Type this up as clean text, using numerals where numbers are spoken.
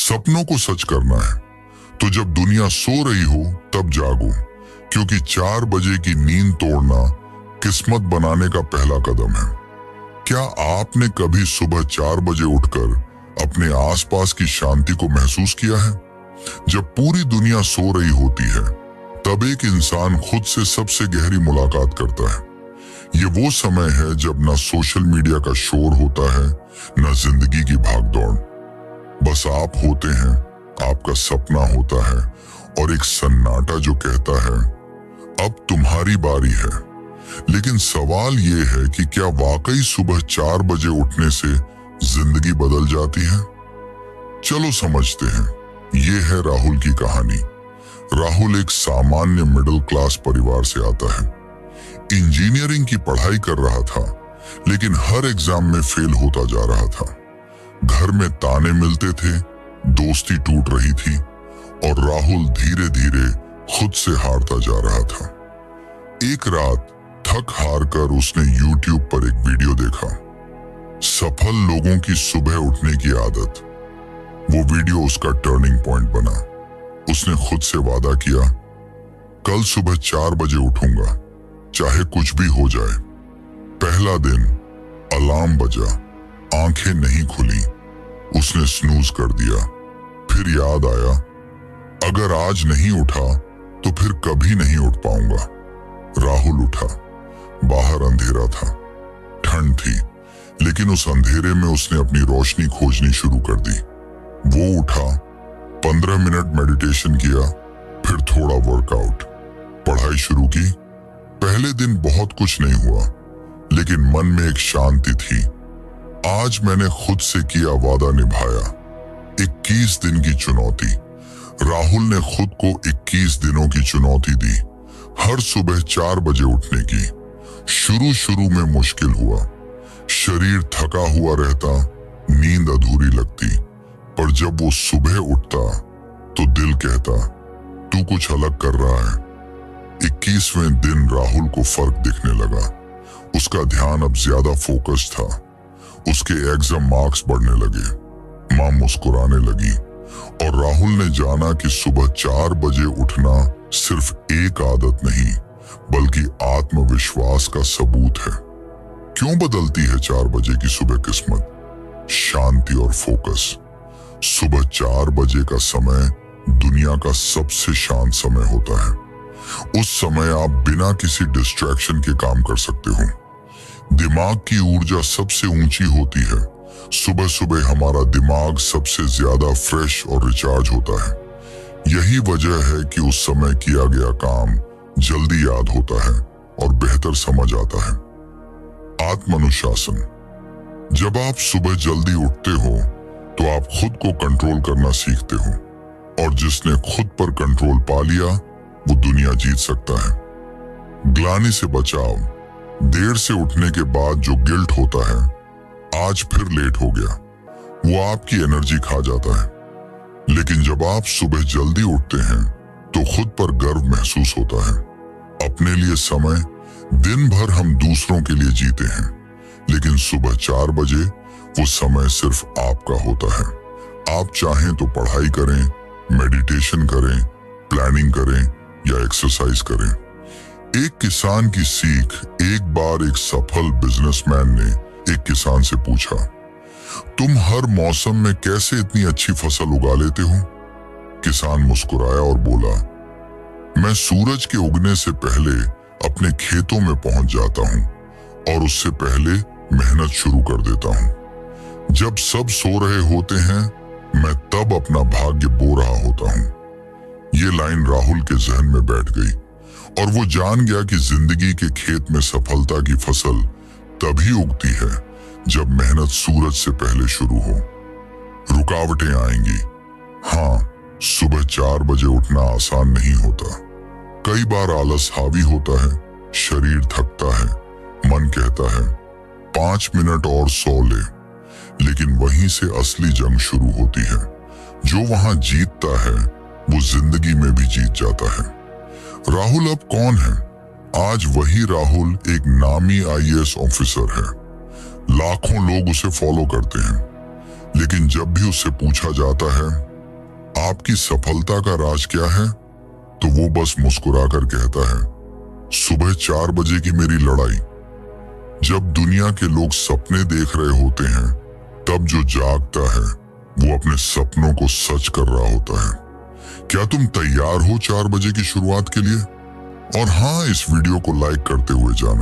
सपनों को सच करना है तो जब दुनिया सो रही हो तब जागो, क्योंकि 4 बजे की नींद तोड़ना किस्मत बनाने का पहला कदम है। क्या आपने कभी सुबह 4 बजे उठकर अपने आसपास की शांति को महसूस किया है? जब पूरी दुनिया सो रही होती है तब एक इंसान खुद से सबसे गहरी मुलाकात करता है। ये वो समय है जब ना सोशल मीडिया का शोर होता है, ना जिंदगी की भागदौड़। बस आप होते हैं, आपका सपना होता है और एक सन्नाटा जो कहता है अब तुम्हारी बारी है। लेकिन सवाल ये है कि क्या वाकई सुबह 4 बजे उठने से जिंदगी बदल जाती है? चलो समझते हैं। ये है राहुल की कहानी। राहुल एक सामान्य मिडिल क्लास परिवार से आता है। इंजीनियरिंग की पढ़ाई कर रहा था, लेकिन हर एग्जाम में फेल होता जा रहा था। घर में ताने मिलते थे, दोस्ती टूट रही थी और राहुल धीरे धीरे खुद से हारता जा रहा था। एक रात थक हार कर उसने YouTube पर एक वीडियो देखा, सफल लोगों की सुबह उठने की आदत। वो वीडियो उसका टर्निंग पॉइंट बना। उसने खुद से वादा किया, कल सुबह 4 बजे उठूंगा, चाहे कुछ भी हो जाए। पहला दिन अलार्म बजा, आंखें नहीं खुली, उसने स्नूज कर दिया। फिर याद आया, अगर आज नहीं उठा तो फिर कभी नहीं उठ पाऊंगा। राहुल उठा। बाहर अंधेरा था, ठंड थी, लेकिन उस अंधेरे में उसने अपनी रोशनी खोजनी शुरू कर दी। वो उठा, 15 मिनट मेडिटेशन किया, फिर थोड़ा वर्कआउट, पढ़ाई शुरू की। पहले दिन बहुत कुछ नहीं हुआ, लेकिन मन में एक शांति थी। आज मैंने खुद से किया वादा निभाया। 21 दिन की चुनौती। राहुल ने खुद को 21 दिनों की चुनौती दी, हर सुबह 4 बजे उठने की। शुरू में मुश्किल हुआ, शरीर थका हुआ रहता, नींद अधूरी लगती, पर जब वो सुबह उठता तो दिल कहता तू कुछ अलग कर रहा है। 21वें दिन राहुल को फर्क दिखने लगा। उसका ध्यान अब ज्यादा फोकस था। उसके एग्जाम मार्क्स बढ़ने लगे, मां मुस्कुराने लगी और राहुल ने जाना कि सुबह 4 बजे उठना सिर्फ एक आदत नहीं, बल्कि आत्मविश्वास का सबूत है। क्यों बदलती है 4 बजे की सुबह किस्मत? शांति और फोकस। सुबह 4 बजे का समय दुनिया का सबसे शांत समय होता है। उस समय आप बिना किसी डिस्ट्रैक्शन के काम कर सकते हो। दिमाग की ऊर्जा सबसे ऊंची होती है। सुबह सुबह हमारा दिमाग सबसे ज्यादा फ्रेश और रिचार्ज होता है। यही वजह है कि उस समय किया गया काम जल्दी याद होता है और बेहतर समझ आता है। आत्मानुशासन। जब आप सुबह जल्दी उठते हो तो आप खुद को कंट्रोल करना सीखते हो, और जिसने खुद पर कंट्रोल पा लिया वो दुनिया जीत सकता है। ग्लानि से बचाव। देर से उठने के बाद जो गिल्ट होता है, आज फिर लेट हो गया, वो आपकी एनर्जी खा जाता है। लेकिन जब आप सुबह जल्दी उठते हैं तो खुद पर गर्व महसूस होता है। अपने लिए समय। दिन भर हम दूसरों के लिए जीते हैं, लेकिन सुबह 4 बजे वो समय सिर्फ आपका होता है। आप चाहें तो पढ़ाई करें, मेडिटेशन करें, प्लानिंग करें या एक्सरसाइज करें। एक किसान की सीख। एक बार एक सफल बिजनेसमैन ने एक किसान से पूछा, तुम हर मौसम में कैसे इतनी अच्छी फसल उगा लेते हो? किसान मुस्कुराया और बोला, मैं सूरज के उगने से पहले अपने खेतों में पहुंच जाता हूं और उससे पहले मेहनत शुरू कर देता हूं। जब सब सो रहे होते हैं, मैं तब अपना भाग्य बो रहा होता हूं। ये लाइन राहुल के जहन में बैठ गई और वो जान गया कि जिंदगी के खेत में सफलता की फसल तभी उगती है जब मेहनत सूरज से पहले शुरू हो। रुकावटें आएंगी। हाँ, सुबह 4 बजे उठना आसान नहीं होता। कई बार आलस हावी होता है, शरीर थकता है, मन कहता है 5 मिनट और सो ले। लेकिन वहीं से असली जंग शुरू होती है। जो वहां जीतता है वो जिंदगी में भी जीत जाता है। राहुल अब कौन है? आज वही राहुल एक नामी IAS ऑफिसर है। लाखों लोग उसे फॉलो करते हैं, लेकिन जब भी उससे पूछा जाता है आपकी सफलता का राज क्या है? तो वो बस मुस्कुरा कर कहता है, सुबह 4 बजे की मेरी लड़ाई। जब दुनिया के लोग सपने देख रहे होते हैं, तब जो जागता है वो अपने सपनों को सच कर रहा होता है। क्या तुम तैयार हो 4 बजे की शुरुआत के लिए? और हाँ, इस वीडियो को लाइक करते हुए जाना।